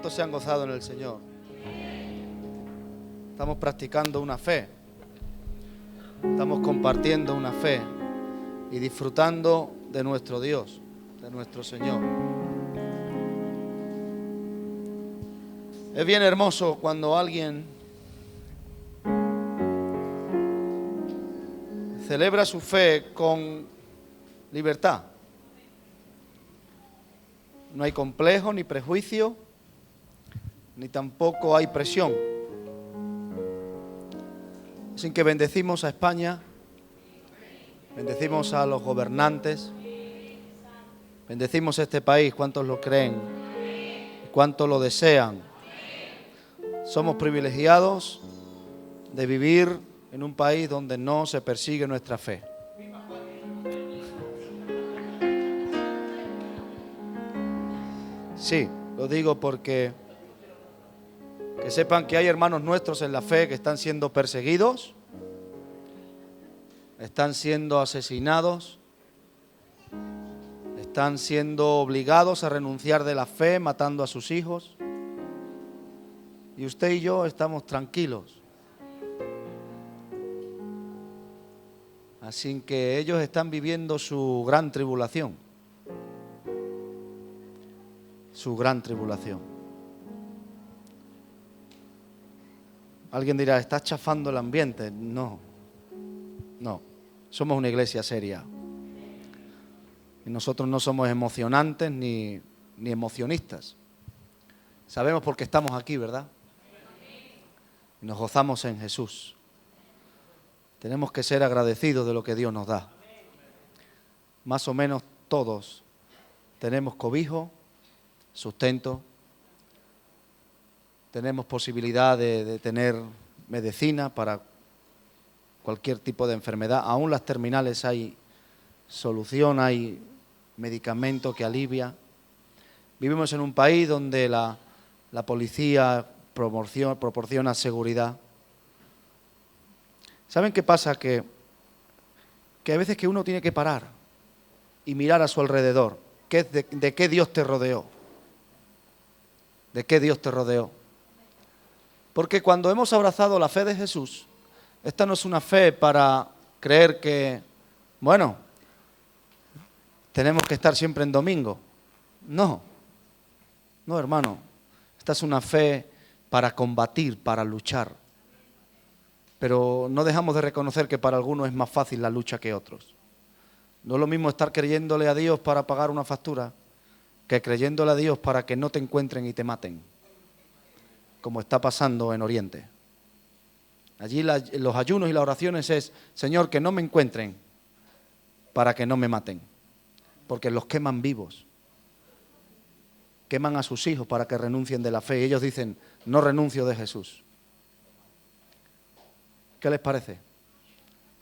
¿Cuántos se han gozado en el Señor? Estamos practicando una fe. Estamos compartiendo una fe y disfrutando de nuestro Dios, de nuestro Señor. Es bien hermoso cuando alguien celebra su fe con libertad. No hay complejo ni prejuicio, ni tampoco hay presión. Así que bendecimos a España, bendecimos a los gobernantes, bendecimos a este país. ¿Cuántos lo creen? ¿Cuántos lo desean? Somos privilegiados de vivir en un país donde no se persigue nuestra fe. Sí, lo digo porque que sepan que hay hermanos nuestros en la fe que están siendo perseguidos, están siendo asesinados, están siendo obligados a renunciar de la fe, matando a sus hijos. Y usted y yo estamos tranquilos. Así que ellos están viviendo su gran tribulación. Su gran tribulación. Alguien dirá, ¿estás chafando el ambiente? No, no. Somos una iglesia seria. Y nosotros no somos emocionantes ni emocionistas. Sabemos por qué estamos aquí, ¿verdad? Y nos gozamos en Jesús. Tenemos que ser agradecidos de lo que Dios nos da. Más o menos todos tenemos cobijo, sustento, tenemos posibilidad de tener medicina para cualquier tipo de enfermedad. Aún las terminales hay solución, hay medicamento que alivia. Vivimos en un país donde la policía proporciona seguridad. ¿Saben qué pasa? Que hay veces que uno tiene que parar y mirar a su alrededor. ¿De qué Dios te rodeó? ¿De qué Dios te rodeó? Porque cuando hemos abrazado la fe de Jesús, esta no es una fe para creer que, bueno, tenemos que estar siempre en domingo. No, no, hermano. Esta es una fe para combatir, para luchar. Pero no dejamos de reconocer que para algunos es más fácil la lucha que otros. No es lo mismo estar creyéndole a Dios para pagar una factura que creyéndole a Dios para que no te encuentren y te maten, como está pasando en Oriente. Allí los ayunos y las oraciones es, Señor, que no me encuentren para que no me maten, porque los queman vivos. Queman a sus hijos para que renuncien de la fe y ellos dicen, no renuncio de Jesús. ¿Qué les parece?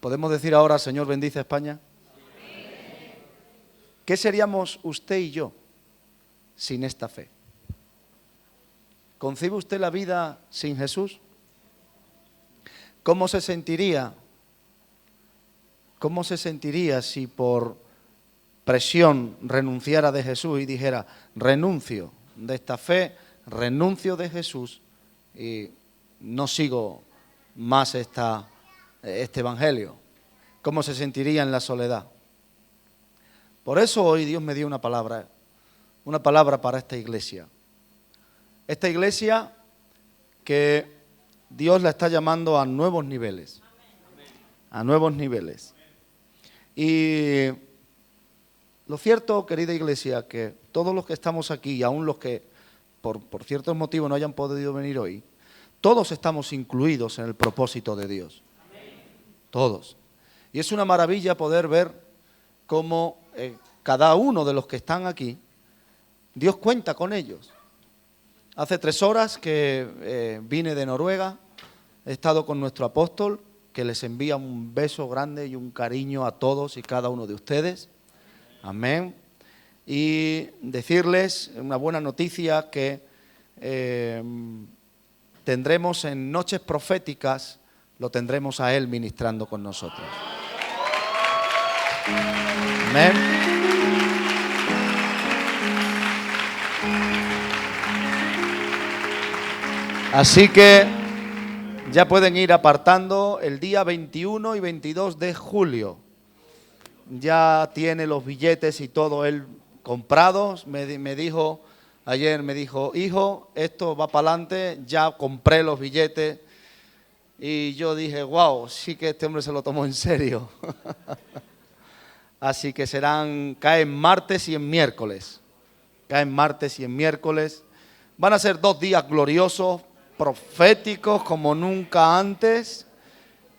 ¿Podemos decir ahora, Señor, bendice a España? ¿Qué seríamos usted y yo sin esta fe? ¿Concibe usted la vida sin Jesús? ¿Cómo se sentiría? ¿Cómo se sentiría si por presión renunciara de Jesús y dijera, renuncio de esta fe, renuncio de Jesús y no sigo más este evangelio? ¿Cómo se sentiría en la soledad? Por eso hoy Dios me dio una palabra para esta iglesia. Esta iglesia que Dios la está llamando a nuevos niveles. A nuevos niveles. Y lo cierto, querida iglesia, que todos los que estamos aquí, y aún los que por ciertos motivos no hayan podido venir hoy, todos estamos incluidos en el propósito de Dios. Todos. Y es una maravilla poder ver cómo cada uno de los que están aquí, Dios cuenta con ellos. Hace 3 horas que vine de Noruega, he estado con nuestro apóstol, que les envía un beso grande y un cariño a todos y cada uno de ustedes. Amén. Y decirles una buena noticia que tendremos en noches proféticas, lo tendremos a Él ministrando con nosotros. Amén. Así que ya pueden ir apartando el día 21 y 22 de julio. Ya tiene los billetes y todo él comprados. Me dijo, ayer me dijo, hijo, esto va para adelante, ya compré los billetes. Y yo dije, wow, sí que este hombre se lo tomó en serio. Así que caen martes y en miércoles. Caen martes y en miércoles. Van a ser 2 días gloriosos, proféticos como nunca antes.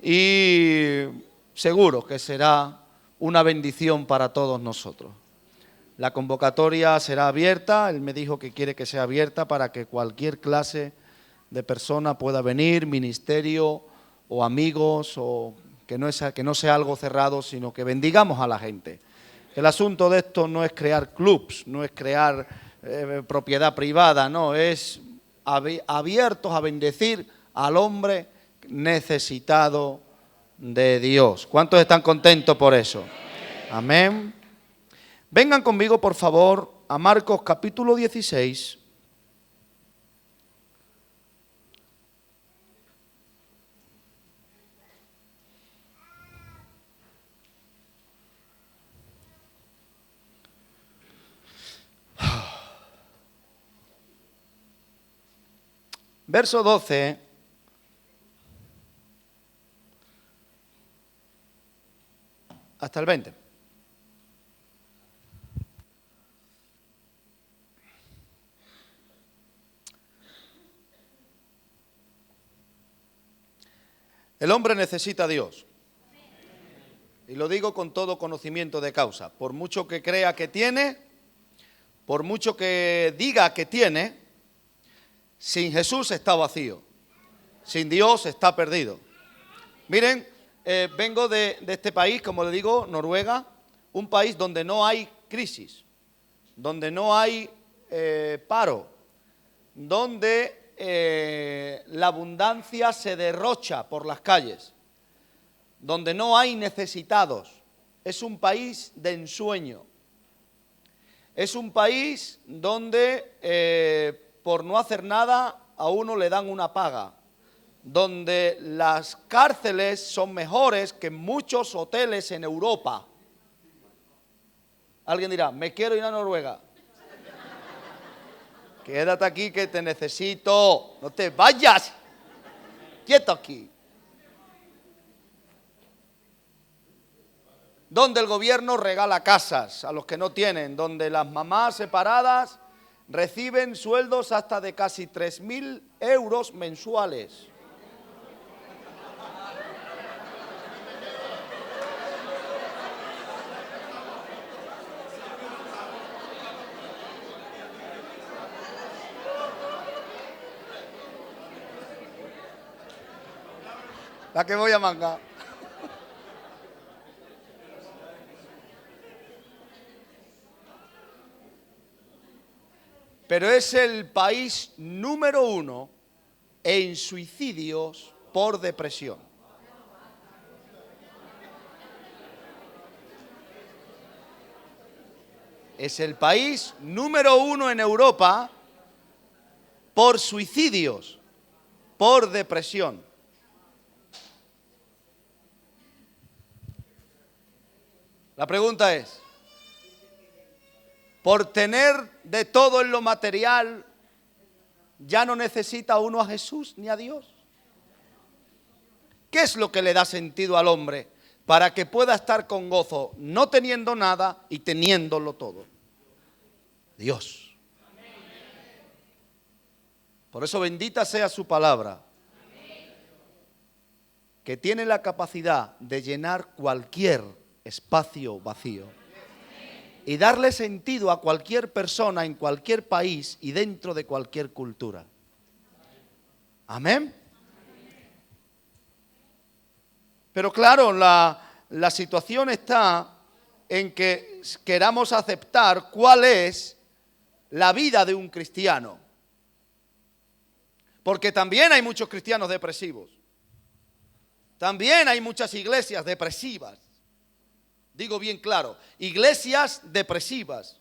Y seguro que será una bendición para todos nosotros. La convocatoria será abierta. Él me dijo que quiere que sea abierta para que cualquier clase de persona pueda venir, ministerio o amigos, o que no sea algo cerrado, sino que bendigamos a la gente. El asunto de esto no es crear clubs, no es crear propiedad privada, no, es abiertos a bendecir al hombre necesitado de Dios. ¿Cuántos están contentos por eso? Amén. Vengan conmigo, por favor, a Marcos capítulo 16. Verso 12, hasta el 20. El hombre necesita a Dios. Y lo digo con todo conocimiento de causa. Por mucho que crea que tiene, por mucho que diga que tiene, sin Jesús está vacío. Sin Dios está perdido. Miren, vengo de este país, como le digo, Noruega, un país donde no hay crisis, donde no hay paro, donde la abundancia se derrocha por las calles, donde no hay necesitados. Es un país de ensueño. Es un país donde por no hacer nada a uno le dan una paga, donde las cárceles son mejores que muchos hoteles en Europa. Alguien dirá, me quiero ir a Noruega. Quédate aquí que te necesito, no te vayas, quieto aquí. Donde el gobierno regala casas a los que no tienen, donde las mamás separadas reciben sueldos hasta de casi 3.000 euros mensuales. ¿La que voy a mangar? Pero es el país número 1 en suicidios por depresión. Es el país número 1 en Europa por suicidios por depresión. La pregunta es, por tener de todo en lo material, ¿ya no necesita uno a Jesús ni a Dios? ¿Qué es lo que le da sentido al hombre para que pueda estar con gozo, no teniendo nada y teniéndolo todo? Dios. Por eso bendita sea su palabra, que tiene la capacidad de llenar cualquier espacio vacío y darle sentido a cualquier persona en cualquier país y dentro de cualquier cultura. Amén. Pero claro, la situación está en que queramos aceptar cuál es la vida de un cristiano. Porque también hay muchos cristianos depresivos. También hay muchas iglesias depresivas. Digo bien claro, iglesias depresivas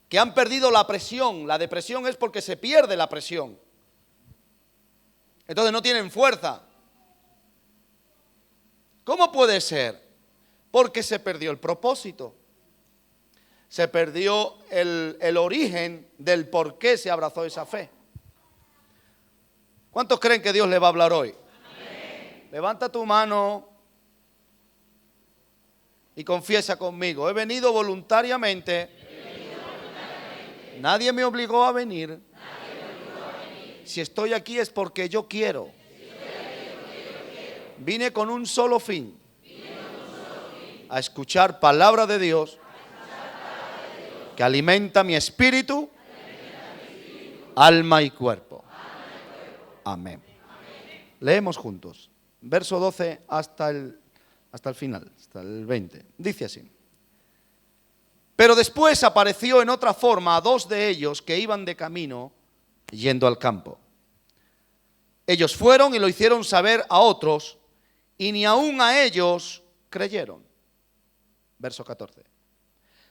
que han perdido la presión. La depresión es porque se pierde la presión. Entonces no tienen fuerza. ¿Cómo puede ser? Porque se perdió el propósito. Se perdió el origen del por qué se abrazó esa fe. ¿Cuántos creen que Dios le va a hablar hoy? Amén. Levanta tu mano y confiesa conmigo. He venido voluntariamente. Nadie me obligó a venir. Si estoy aquí es porque yo quiero. Vine con un solo fin. A escuchar palabra de Dios que alimenta mi espíritu, alma y cuerpo. Amén. Leemos juntos. Verso 12 hasta el final, hasta el 20. Dice así. Pero después apareció en otra forma a dos de ellos que iban de camino yendo al campo. Ellos fueron y lo hicieron saber a otros, y ni aun a ellos creyeron. Verso 14.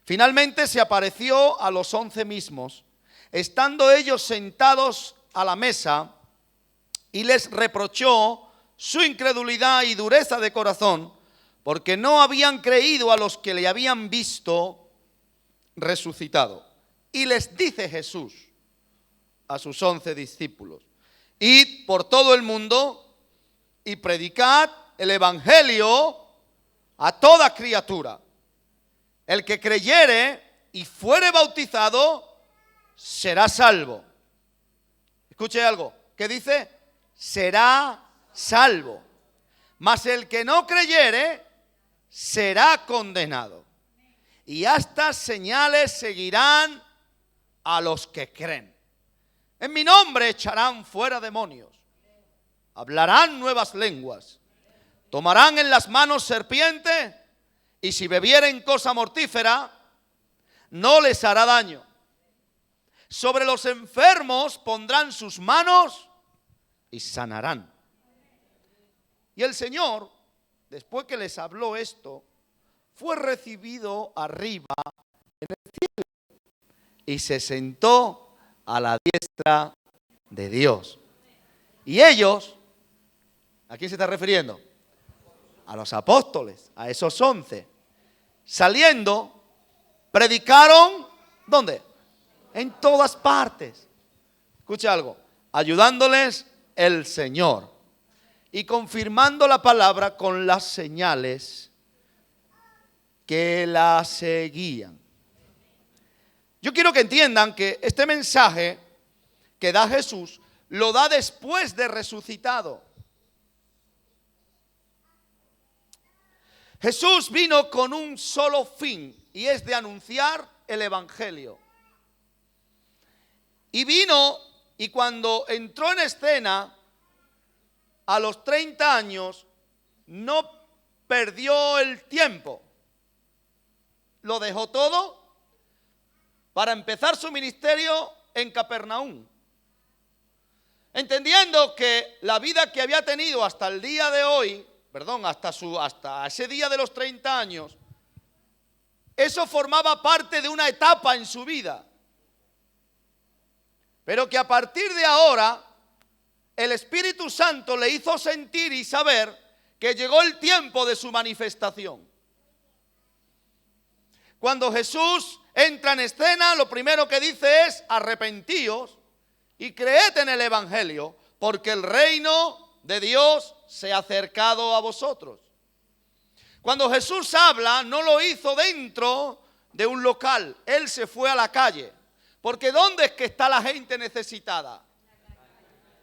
Finalmente se apareció a los 11 mismos, estando ellos sentados a la mesa, y les reprochó su incredulidad y dureza de corazón, porque no habían creído a los que le habían visto resucitado. Y les dice Jesús a sus 11 discípulos: id por todo el mundo y predicad el evangelio a toda criatura. El que creyere y fuere bautizado será salvo. Escuche algo, ¿qué dice? Será salvo. Mas el que no creyere será condenado. Y estas señales seguirán a los que creen. En mi nombre echarán fuera demonios. Hablarán nuevas lenguas. Tomarán en las manos serpientes. Y si bebieren cosa mortífera, no les hará daño. Sobre los enfermos pondrán sus manos y sanarán. Y el Señor, después que les habló esto, fue recibido arriba en el cielo y se sentó a la diestra de Dios. Y ellos, ¿a quién se está refiriendo? A los apóstoles, a esos 11. Saliendo, predicaron, ¿dónde? En todas partes. Escucha algo, ayudándoles el Señor y confirmando la palabra con las señales que la seguían. Yo quiero que entiendan que este mensaje que da Jesús lo da después de resucitado. Jesús vino con un solo fin, y es de anunciar el evangelio. Y vino, y cuando entró en escena a los 30 años, no perdió el tiempo. Lo dejó todo para empezar su ministerio en Capernaum, entendiendo que la vida que había tenido hasta el día de hoy, hasta ese día de los 30 años, eso formaba parte de una etapa en su vida. Pero que a partir de ahora, el Espíritu Santo le hizo sentir y saber que llegó el tiempo de su manifestación. Cuando Jesús entra en escena, lo primero que dice es: arrepentíos y creed en el evangelio, porque el reino de Dios se ha acercado a vosotros. Cuando Jesús habla, no lo hizo dentro de un local. Él se fue a la calle. Porque ¿dónde es que está la gente necesitada?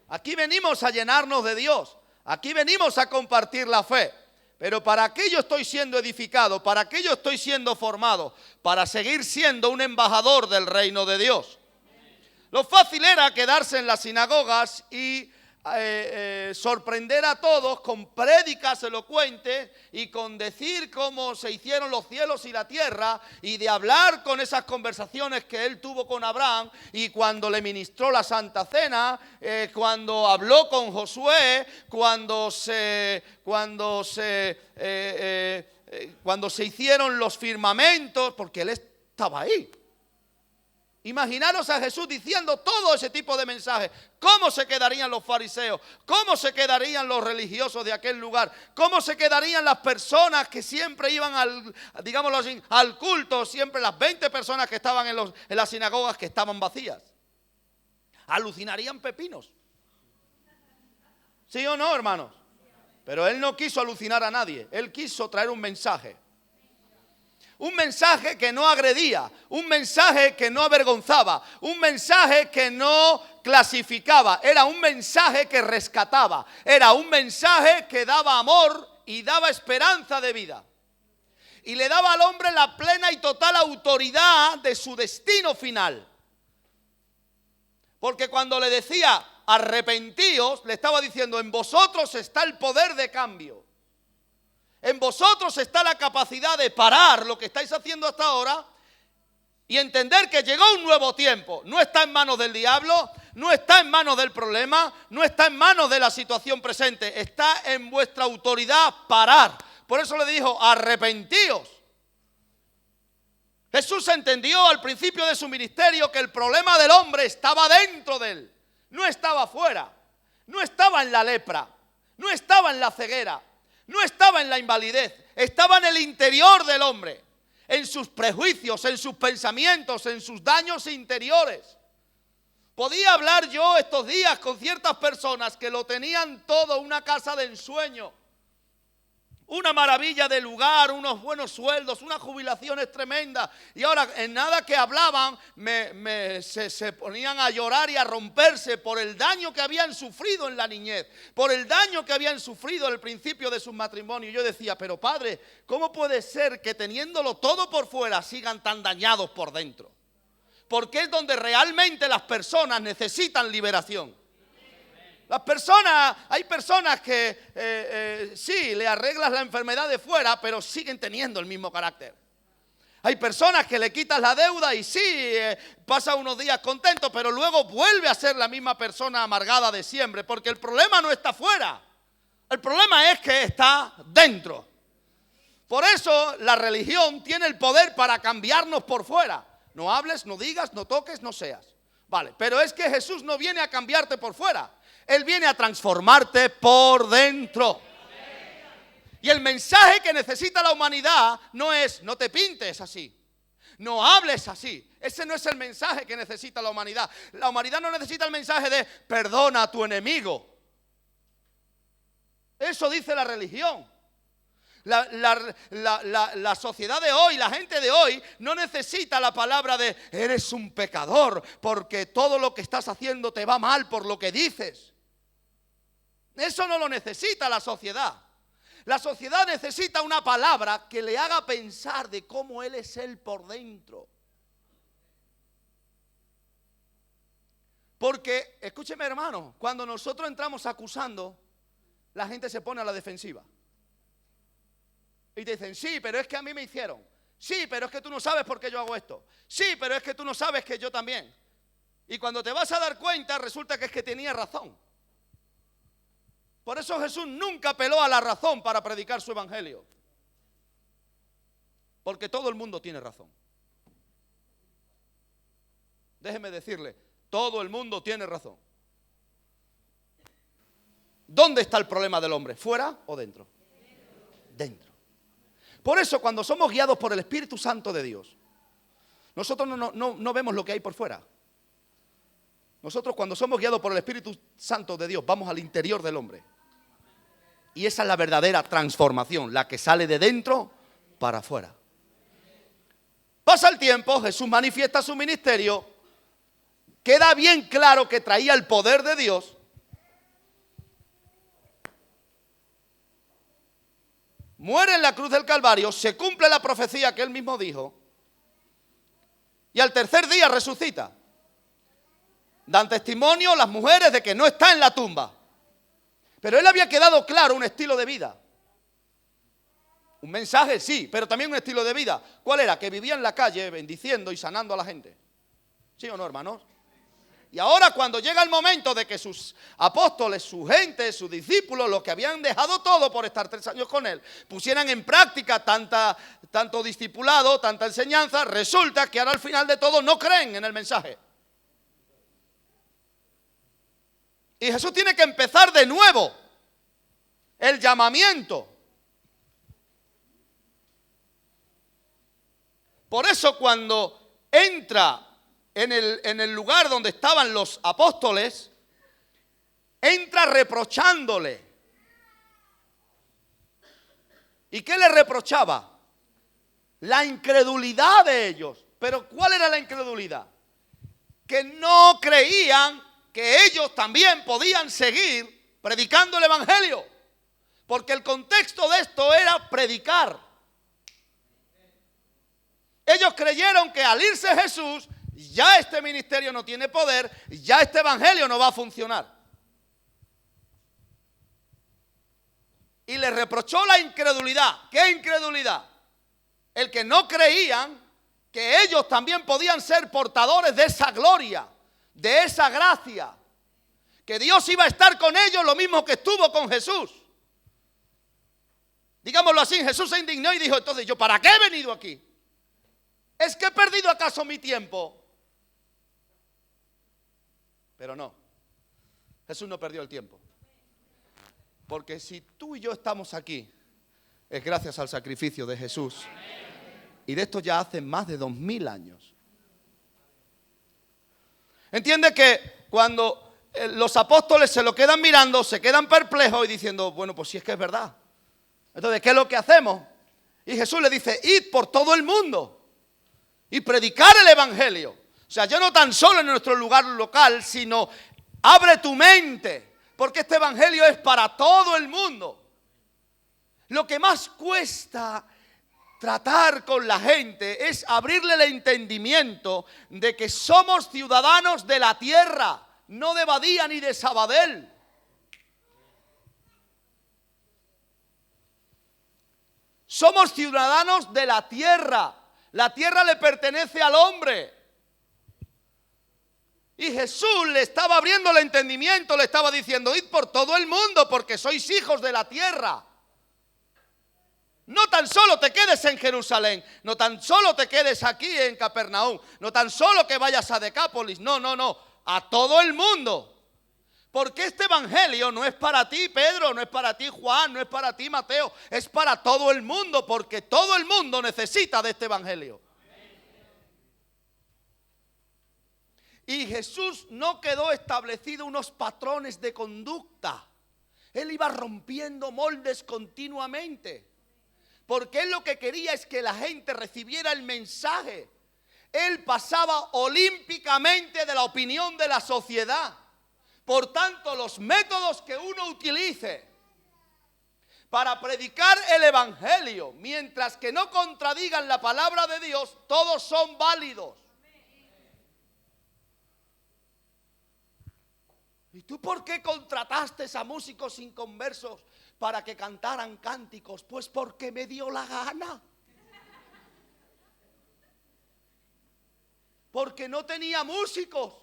Aquí venimos a llenarnos de Dios. Aquí venimos a compartir la fe. Pero ¿para qué yo estoy siendo edificado? ¿Para qué yo estoy siendo formado? Para seguir siendo un embajador del reino de Dios. Lo fácil era quedarse en las sinagogas y sorprender a todos con prédicas elocuentes y con decir cómo se hicieron los cielos y la tierra, y de hablar con esas conversaciones que él tuvo con Abraham, y cuando le ministró la Santa Cena, cuando habló con Josué, cuando se hicieron los firmamentos, porque él estaba ahí. Imaginaros a Jesús diciendo todo ese tipo de mensajes. ¿Cómo se quedarían los fariseos? ¿Cómo se quedarían los religiosos de aquel lugar? ¿Cómo se quedarían las personas que siempre iban digámoslo así, al culto? Siempre las 20 personas que estaban en las sinagogas que estaban vacías. Alucinarían pepinos. ¿Sí o no, hermanos? Pero él no quiso alucinar a nadie. Él quiso traer un mensaje. Un mensaje que no agredía, un mensaje que no avergonzaba, un mensaje que no clasificaba. Era un mensaje que rescataba, era un mensaje que daba amor y daba esperanza de vida. Y le daba al hombre la plena y total autoridad de su destino final. Porque cuando le decía arrepentíos, le estaba diciendo en vosotros está el poder de cambio. En vosotros está la capacidad de parar lo que estáis haciendo hasta ahora y entender que llegó un nuevo tiempo. No está en manos del diablo, no está en manos del problema, no está en manos de la situación presente. Está en vuestra autoridad parar. Por eso le dijo, arrepentíos. Jesús entendió al principio de su ministerio que el problema del hombre estaba dentro de él. No estaba afuera, no estaba en la lepra, no estaba en la ceguera. No estaba en la invalidez, estaba en el interior del hombre, en sus prejuicios, en sus pensamientos, en sus daños interiores. Podía hablar yo estos días con ciertas personas que lo tenían todo, una casa de ensueño, una maravilla de lugar, unos buenos sueldos, unas jubilaciones tremendas. Y ahora en nada que hablaban se ponían a llorar y a romperse por el daño que habían sufrido en la niñez, por el daño que habían sufrido al principio de sus matrimonios. Yo decía, pero padre, ¿cómo puede ser que teniéndolo todo por fuera sigan tan dañados por dentro? Porque es donde realmente las personas necesitan liberación. Hay personas que sí, le arreglas la enfermedad de fuera, pero siguen teniendo el mismo carácter. Hay personas que le quitas la deuda y sí, pasa unos días contento, pero luego vuelve a ser la misma persona amargada de siempre, porque el problema no está fuera, el problema es que está dentro. Por eso la religión tiene el poder para cambiarnos por fuera. No hables, no digas, no toques, no seas. Vale, pero es que Jesús no viene a cambiarte por fuera. Él viene a transformarte por dentro. Y el mensaje que necesita la humanidad no es, no te pintes así, no hables así. Ese no es el mensaje que necesita la humanidad. La humanidad no necesita el mensaje de perdona a tu enemigo. Eso dice la religión. La sociedad de hoy, la gente de hoy no necesita la palabra de eres un pecador porque todo lo que estás haciendo te va mal por lo que dices. Eso no lo necesita la sociedad. La sociedad necesita una palabra que le haga pensar de cómo Él es Él por dentro. Porque, escúcheme hermano, cuando nosotros entramos acusando, la gente se pone a la defensiva. Y te dicen, sí, pero es que a mí me hicieron. Sí, pero es que tú no sabes por qué yo hago esto. Sí, pero es que tú no sabes que yo también. Y cuando te vas a dar cuenta, resulta que es que tenía razón. Por eso Jesús nunca apeló a la razón para predicar su evangelio. Porque todo el mundo tiene razón. Déjeme decirle, todo el mundo tiene razón. ¿Dónde está el problema del hombre? ¿Fuera o dentro? Dentro. Por eso cuando somos guiados por el Espíritu Santo de Dios, nosotros no vemos lo que hay por fuera. Nosotros cuando somos guiados por el Espíritu Santo de Dios, vamos al interior del hombre. Y esa es la verdadera transformación, la que sale de dentro para afuera. Pasa el tiempo, Jesús manifiesta su ministerio, queda bien claro que traía el poder de Dios. Muere en la cruz del Calvario, se cumple la profecía que él mismo dijo, y al tercer día resucita. Dan testimonio las mujeres de que no está en la tumba. Pero él había quedado claro un estilo de vida. Un mensaje, sí, pero también un estilo de vida. ¿Cuál era? Que vivía en la calle bendiciendo y sanando a la gente. ¿Sí o no, hermanos? Y ahora cuando llega el momento de que sus apóstoles, su gente, sus discípulos, los que habían dejado todo por estar 3 años con él, pusieran en práctica tanto discipulado, tanta enseñanza, resulta que ahora al final de todo no creen en el mensaje. Y Jesús tiene que empezar de nuevo el llamamiento. Por eso cuando entra en el lugar donde estaban los apóstoles, entra reprochándole. ¿Y qué le reprochaba? La incredulidad de ellos. ¿Pero cuál era la incredulidad? Que no creían que ellos también podían seguir predicando el evangelio. Porque el contexto de esto era predicar. Ellos creyeron que al irse Jesús, ya este ministerio no tiene poder, ya este evangelio no va a funcionar. Y le reprochó la incredulidad. ¿Qué incredulidad? El que no creían que ellos también podían ser portadores de esa gloria, de esa gracia, que Dios iba a estar con ellos lo mismo que estuvo con Jesús. Digámoslo así, Jesús se indignó y dijo, entonces, ¿yo para qué he venido aquí? ¿Es que he perdido acaso mi tiempo? Pero no, Jesús no perdió el tiempo. Porque si tú y yo estamos aquí, es gracias al sacrificio de Jesús. Y de esto ya hace más de 2000 años. Entiende que cuando los apóstoles se lo quedan mirando, se quedan perplejos y diciendo, bueno, pues si es que es verdad. Entonces, ¿qué es lo que hacemos? Y Jesús le dice, id por todo el mundo y predicar el evangelio. O sea, ya no tan solo en nuestro lugar local, sino abre tu mente, porque este evangelio es para todo el mundo. Lo que más cuesta tratar con la gente es abrirle el entendimiento de que somos ciudadanos de la tierra, no de Badía ni de Sabadell. Somos ciudadanos de la tierra. La tierra le pertenece al hombre. Y Jesús le estaba abriendo el entendimiento, le estaba diciendo, id por todo el mundo porque sois hijos de la tierra. No tan solo te quedes en Jerusalén, no tan solo te quedes aquí en Capernaum, no tan solo que vayas a Decápolis, no, a todo el mundo. Porque este evangelio no es para ti, Pedro, no es para ti, Juan, no es para ti, Mateo, es para todo el mundo, porque todo el mundo necesita de este evangelio. Y Jesús no quedó establecido unos patrones de conducta. Él iba rompiendo moldes continuamente. Porque él lo que quería es que la gente recibiera el mensaje. Él pasaba olímpicamente de la opinión de la sociedad. Por tanto, los métodos que uno utilice para predicar el evangelio, mientras que no contradigan la palabra de Dios, todos son válidos. ¿Y tú por qué contrataste a músicos inconversos para que cantaran cánticos? Pues porque me dio la gana. Porque no tenía músicos.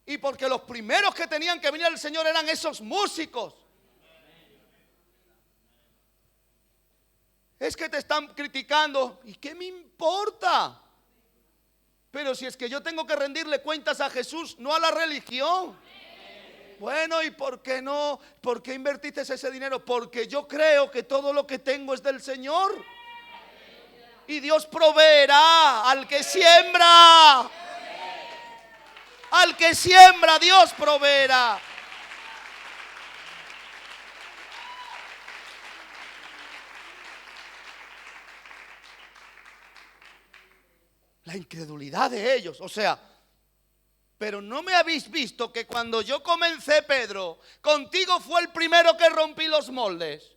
Y porque los primeros que tenían que venir al Señor eran esos músicos. Es que te están criticando. ¿Y qué me importa? Pero si es que yo tengo que rendirle cuentas a Jesús, no a la religión. Bueno, ¿y por qué no? ¿Por qué invertiste ese dinero? Porque yo creo que todo lo que tengo es del Señor. Y Dios proveerá al que siembra. Al que siembra, Dios proveerá. La incredulidad de ellos, o sea, pero no me habéis visto que cuando yo comencé, Pedro, contigo fue el primero que rompí los moldes,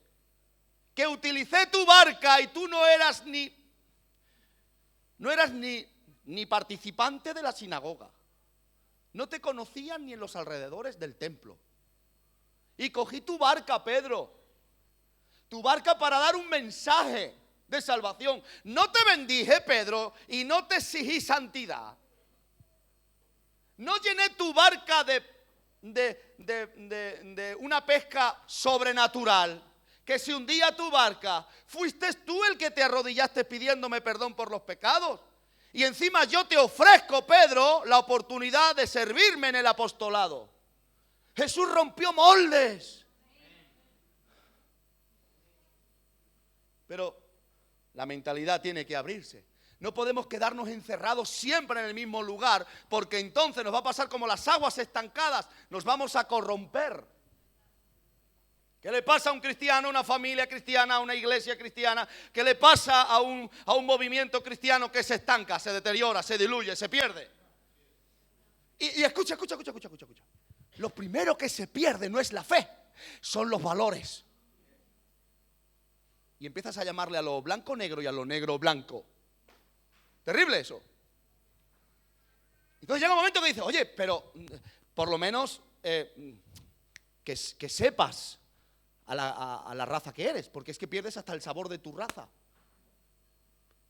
que utilicé tu barca y tú no eras ni participante de la sinagoga. No te conocían ni en los alrededores del templo. Y cogí tu barca, Pedro. Tu barca para dar un mensaje de salvación. No te bendije, Pedro, y no te exigí santidad. No llené tu barca de una pesca sobrenatural, que si hundía tu barca, fuiste tú el que te arrodillaste pidiéndome perdón por los pecados. Y encima yo te ofrezco, Pedro, la oportunidad de servirme en el apostolado. Jesús rompió moldes. Pero la mentalidad tiene que abrirse. No podemos quedarnos encerrados siempre en el mismo lugar, porque entonces nos va a pasar como las aguas estancadas, nos vamos a corromper. ¿Qué le pasa a un cristiano, a una familia cristiana, a una iglesia cristiana? ¿Qué le pasa a un movimiento cristiano que se estanca, se deteriora, se diluye, se pierde? Y escucha. Lo primero que se pierde no es la fe, son los valores. Y empiezas a llamarle a lo blanco negro y a lo negro blanco. Terrible eso. Entonces llega un momento que dices, oye, pero por lo menos que sepas a la raza que eres, porque es que pierdes hasta el sabor de tu raza.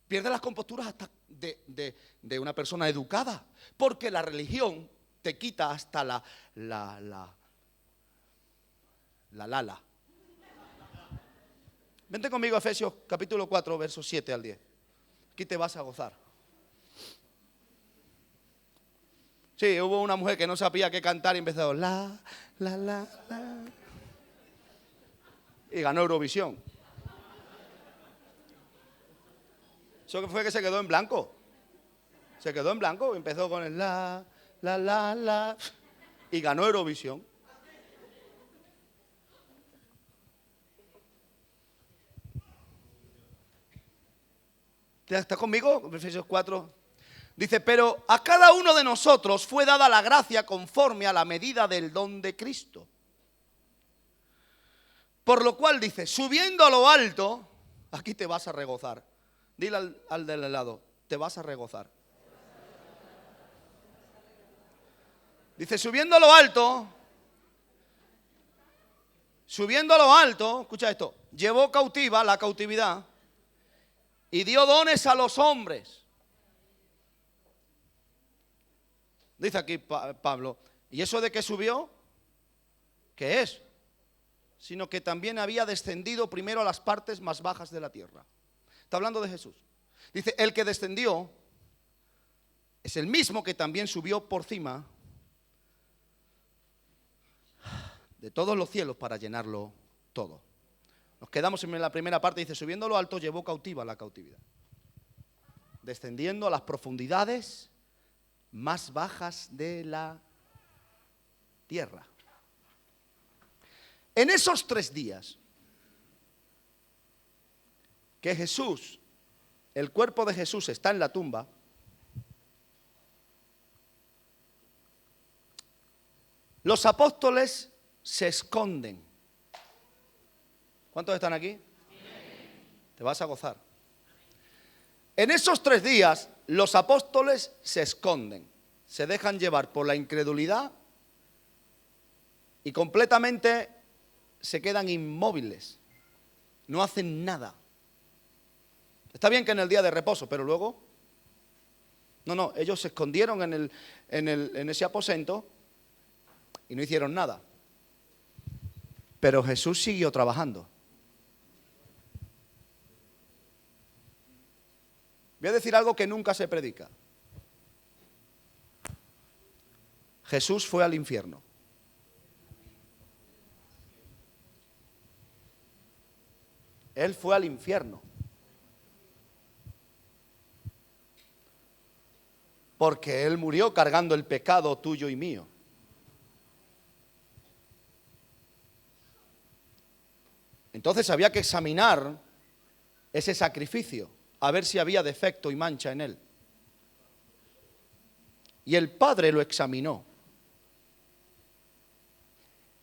Pierdes las composturas hasta de una persona educada, porque la religión te quita hasta la lala. Vente conmigo a Efesios capítulo 4, versos 7 al 10. Aquí te vas a gozar. Sí, hubo una mujer que no sabía qué cantar y empezó la. Y ganó Eurovisión. Eso que fue que se quedó en blanco. Se quedó en blanco, empezó con el la. Y ganó Eurovisión. ¿Estás conmigo? Efesios 4. Dice, pero a cada uno de nosotros fue dada la gracia conforme a la medida del don de Cristo. Por lo cual dice, subiendo a lo alto, aquí te vas a regozar. Dile al del lado, te vas a regozar. Dice, subiendo a lo alto, escucha esto, llevó cautiva la cautividad y dio dones a los hombres. Dice aquí Pablo, ¿y eso de que subió? ¿Qué es? Sino que también había descendido primero a las partes más bajas de la tierra. Está hablando de Jesús. Dice, el que descendió es el mismo que también subió por cima de todos los cielos para llenarlo todo. Nos quedamos en la primera parte, dice, subiendo a lo alto llevó cautiva la cautividad. Descendiendo a las profundidades más bajas de la tierra. En esos 3 días que Jesús, el cuerpo de Jesús está en la tumba, los apóstoles se esconden. ¿Cuántos están aquí? Te vas a gozar. En esos 3 días los apóstoles se esconden, se dejan llevar por la incredulidad y completamente se quedan inmóviles, no hacen nada. Está bien que en el día de reposo, pero luego, no, ellos se escondieron en ese aposento y no hicieron nada. Pero Jesús siguió trabajando. Voy a decir algo que nunca se predica. Jesús fue al infierno. Él fue al infierno. Porque Él murió cargando el pecado tuyo y mío. Entonces había que examinar ese sacrificio, a ver si había defecto y mancha en él. Y el Padre lo examinó.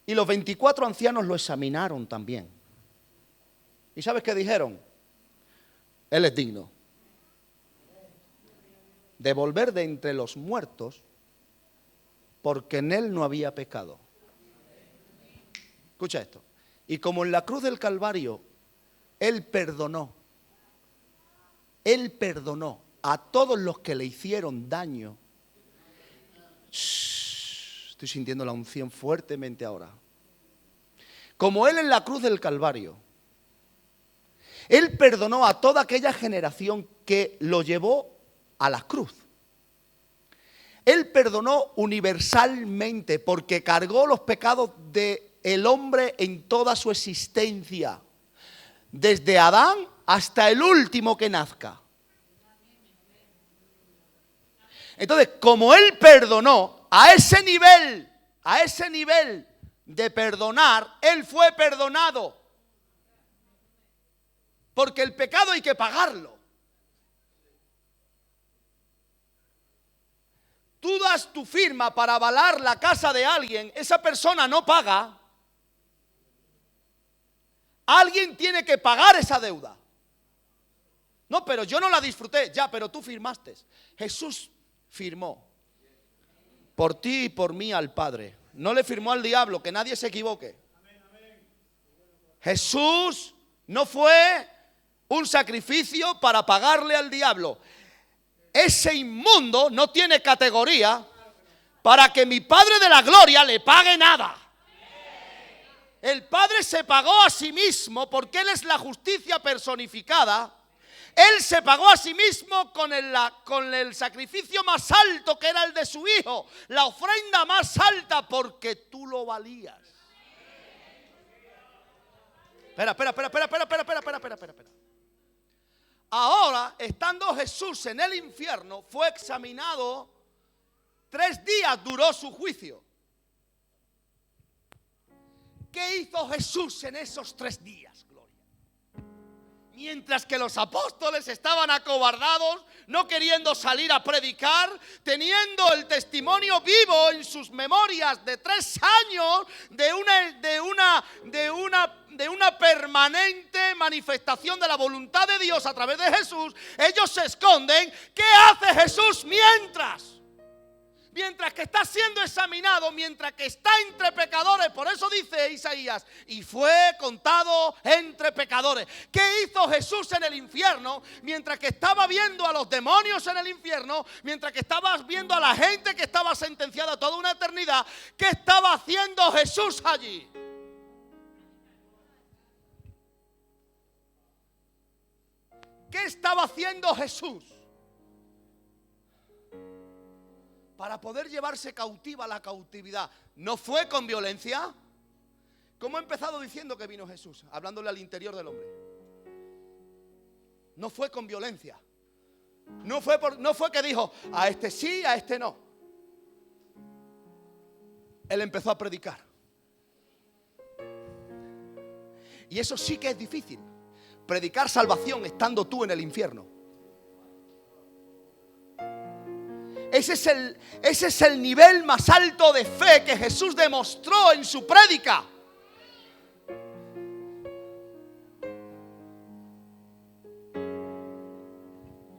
Y los 24 ancianos lo examinaron también. ¿Y sabes qué dijeron? Él es digno de volver de entre los muertos, porque en él no había pecado. Escucha esto. Y como en la cruz del Calvario, Él perdonó a todos los que le hicieron daño. Estoy sintiendo la unción fuertemente ahora. Como Él en la cruz del Calvario, Él perdonó a toda aquella generación que lo llevó a la cruz. Él perdonó universalmente porque cargó los pecados del hombre en toda su existencia, desde Adán hasta el último que nazca. Entonces, como Él perdonó a ese nivel de perdonar, Él fue perdonado. Porque el pecado hay que pagarlo. Tú das tu firma para avalar la casa de alguien, esa persona no paga. Alguien tiene que pagar esa deuda. No, pero yo no la disfruté. Ya, pero tú firmaste. Jesús firmó por ti y por mí al Padre. No le firmó al diablo, que nadie se equivoque. Jesús no fue un sacrificio para pagarle al diablo. Ese inmundo no tiene categoría para que mi Padre de la gloria le pague nada. El Padre se pagó a sí mismo porque Él es la justicia personificada. Él se pagó a sí mismo con el sacrificio más alto, que era el de su Hijo, la ofrenda más alta, porque tú lo valías. Espera. Ahora, estando Jesús en el infierno, fue examinado. 3 días duró su juicio. ¿Qué hizo Jesús en esos 3 días, Gloria? Mientras que los apóstoles estaban acobardados, no queriendo salir a predicar, teniendo el testimonio vivo en sus memorias de 3 años de una permanente manifestación de la voluntad de Dios a través de Jesús, ellos se esconden. ¿Qué hace Jesús mientras? Mientras que está siendo examinado, mientras que está entre pecadores. Por eso dice Isaías, y fue contado entre pecadores. ¿Qué hizo Jesús en el infierno? Mientras que estaba viendo a los demonios en el infierno, mientras que estaba viendo a la gente que estaba sentenciada a toda una eternidad, ¿qué estaba haciendo Jesús allí? ¿Qué estaba haciendo Jesús? Para poder llevarse cautiva la cautividad. ¿No fue con violencia? ¿Cómo he empezado diciendo que vino Jesús? Hablándole al interior del hombre. No fue con violencia. No fue que dijo, a este sí, a este no. Él empezó a predicar. Y eso sí que es difícil. Predicar salvación estando tú en el infierno. Ese es el nivel más alto de fe que Jesús demostró en su prédica.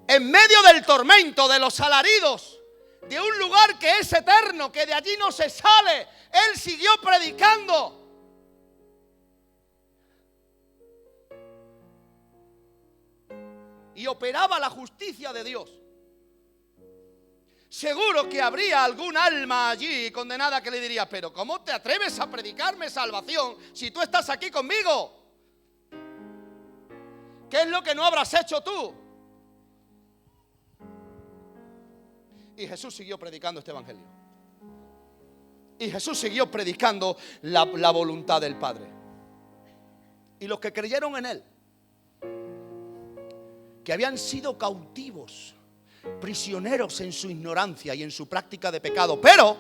En medio del tormento, de los alaridos, de un lugar que es eterno, que de allí no se sale, Él siguió predicando. Y operaba la justicia de Dios. Seguro que habría algún alma allí condenada que le diría, pero ¿cómo te atreves a predicarme salvación si tú estás aquí conmigo? ¿Qué es lo que no habrás hecho tú? Y Jesús siguió predicando este evangelio. Y Jesús siguió predicando la voluntad del Padre. Y los que creyeron en Él, que habían sido cautivos, prisioneros en su ignorancia y en su práctica de pecado, pero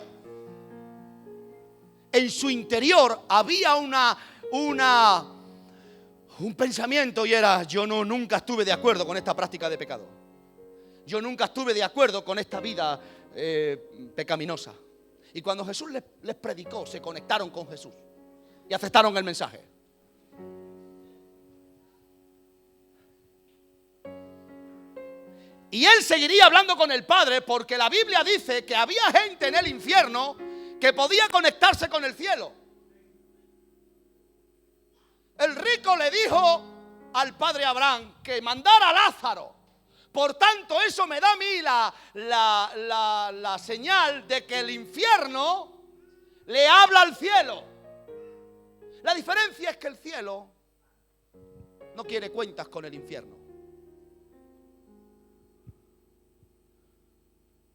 en su interior había un pensamiento, y era: yo nunca estuve de acuerdo con esta práctica de pecado. Yo nunca estuve de acuerdo con esta vida pecaminosa. Y cuando Jesús les predicó, se conectaron con Jesús y aceptaron el mensaje. Y Él seguiría hablando con el Padre, porque la Biblia dice que había gente en el infierno que podía conectarse con el cielo. El rico le dijo al padre Abraham que mandara a Lázaro. Por tanto, eso me da a mí la señal de que el infierno le habla al cielo. La diferencia es que el cielo no quiere cuentas con el infierno.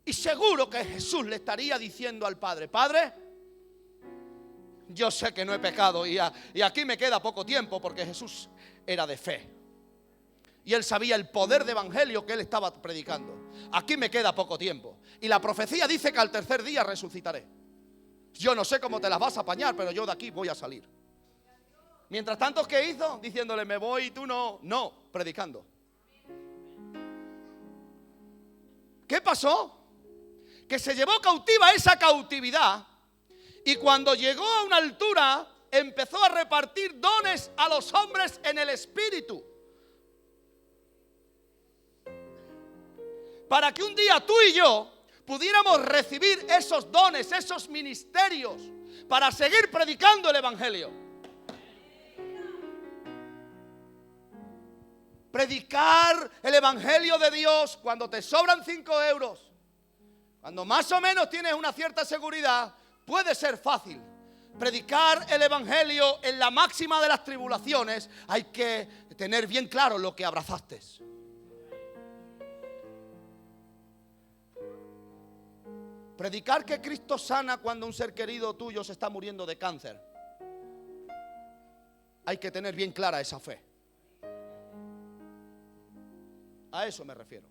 Y seguro que Jesús le estaría diciendo al Padre: Padre, yo sé que no he pecado y aquí me queda poco tiempo, porque Jesús era de fe. Y él sabía el poder de evangelio que él estaba predicando. Aquí me queda poco tiempo. Y la profecía dice que al tercer día resucitaré. Yo no sé cómo te las vas a apañar, pero yo de aquí voy a salir. Mientras tanto, ¿qué hizo? Diciéndole: me voy y tú no. No, predicando. ¿Qué pasó? Que se llevó cautiva esa cautividad, y cuando llegó a una altura empezó a repartir dones a los hombres en el Espíritu, para que un día tú y yo pudiéramos recibir esos dones, esos ministerios, para seguir predicando el Evangelio. Predicar el Evangelio de Dios cuando te sobran 5 euros, cuando más o menos tienes una cierta seguridad, puede ser fácil. Predicar el Evangelio en la máxima de las tribulaciones, hay que tener bien claro lo que abrazaste. Predicar que Cristo sana cuando un ser querido tuyo se está muriendo de cáncer, hay que tener bien clara esa fe. A eso me refiero.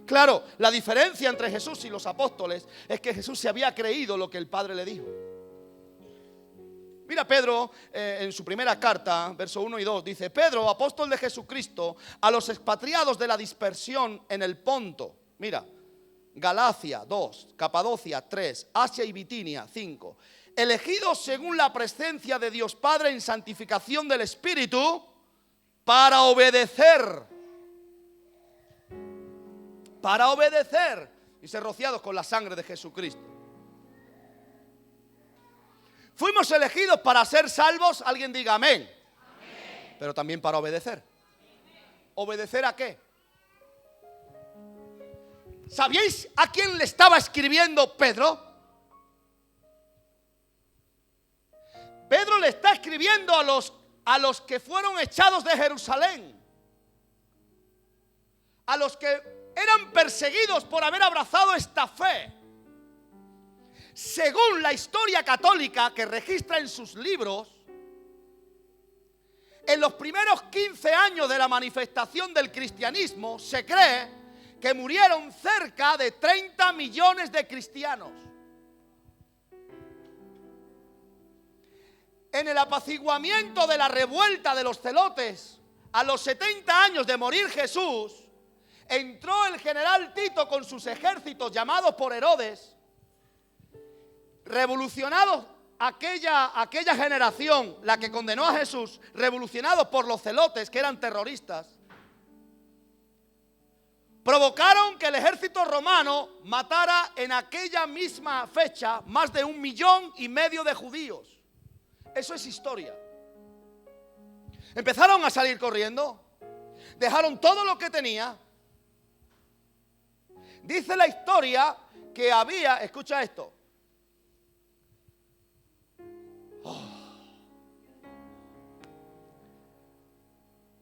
Claro, la diferencia entre Jesús y los apóstoles es que Jesús se había creído lo que el Padre le dijo. Mira Pedro, en su primera carta, verso 1 y 2, dice: Pedro, apóstol de Jesucristo, a los expatriados de la dispersión en el Ponto. Mira, Galacia 2, Capadocia 3, Asia y Bitinia 5. Elegidos según la presencia de Dios Padre en santificación del Espíritu, para obedecer. Y ser rociados con la sangre de Jesucristo. Fuimos elegidos para ser salvos. Alguien diga amén. Amén. Pero también para obedecer. Amén. ¿Obedecer a qué? ¿Sabíais a quién le estaba escribiendo Pedro? Pedro le está escribiendo a los que fueron echados de Jerusalén, a los que eran perseguidos por haber abrazado esta fe. Según la historia católica que registra en sus libros, en los primeros 15 años de la manifestación del cristianismo, se cree que murieron cerca de 30 millones de cristianos. En el apaciguamiento de la revuelta de los celotes, a los 70 años de morir Jesús, entró el general Tito con sus ejércitos llamados por Herodes, revolucionados aquella generación, la que condenó a Jesús, revolucionados por los celotes, que eran terroristas, provocaron que el ejército romano matara en aquella misma fecha más de 1,5 millones de judíos. Eso es historia. Empezaron a salir corriendo, dejaron todo lo que tenía. Dice la historia que había, escucha esto.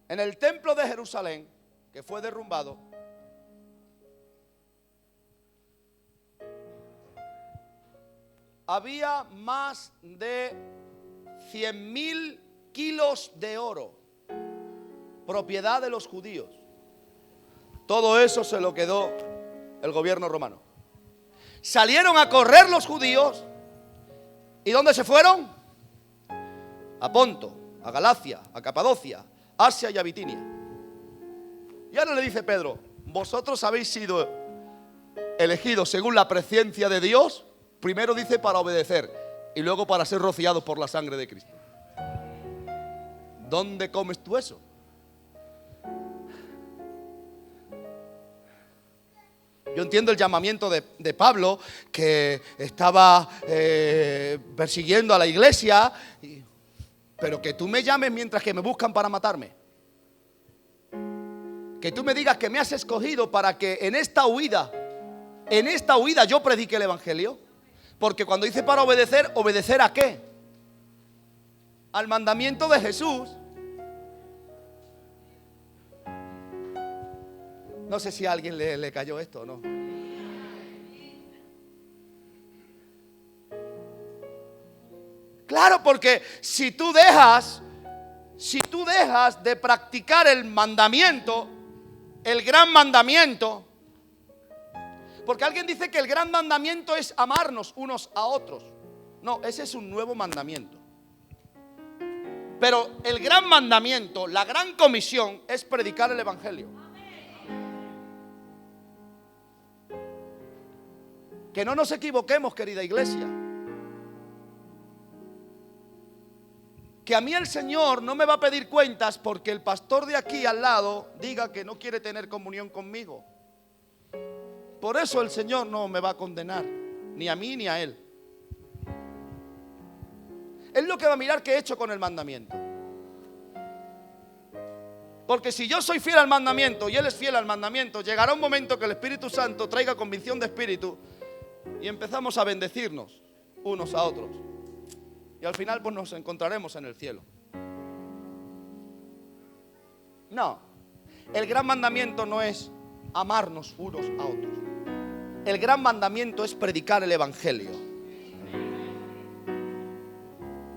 En el templo de Jerusalén, que fue derrumbado, había más de 100.000 kilos de oro, propiedad de los judíos. Todo eso se lo quedó el gobierno romano. Salieron a correr los judíos. ¿Y dónde se fueron? A Ponto, a Galacia, a Capadocia, Asia y a Bitinia. Y ahora le dice Pedro: vosotros habéis sido elegidos según la presencia de Dios. Primero dice para obedecer y luego para ser rociados por la sangre de Cristo. ¿Dónde comes tú eso? Yo entiendo el llamamiento de Pablo, que estaba persiguiendo a la iglesia, pero que tú me llames mientras que me buscan para matarme. Que tú me digas que me has escogido para que en esta huida en esta huida yo prediqué el evangelio. Porque cuando dice para obedecer, ¿obedecer a qué? Al mandamiento de Jesús. No sé si a alguien le cayó esto o no. Claro, porque si tú dejas de practicar el mandamiento, el gran mandamiento, porque alguien dice que el gran mandamiento es amarnos unos a otros. No, ese es un nuevo mandamiento. Pero el gran mandamiento, la gran comisión es predicar el evangelio. Que no nos equivoquemos, querida iglesia. Que a mí el Señor no me va a pedir cuentas porque el pastor de aquí al lado diga que no quiere tener comunión conmigo. Por eso el Señor no me va a condenar, ni a mí ni a él. Él lo que va a mirar qué he hecho con el mandamiento. Porque si yo soy fiel al mandamiento y él es fiel al mandamiento, llegará un momento que el Espíritu Santo traiga convicción de espíritu y empezamos a bendecirnos unos a otros. Y al final pues nos encontraremos en el cielo. No, el gran mandamiento no es amarnos unos a otros. El gran mandamiento es predicar el evangelio.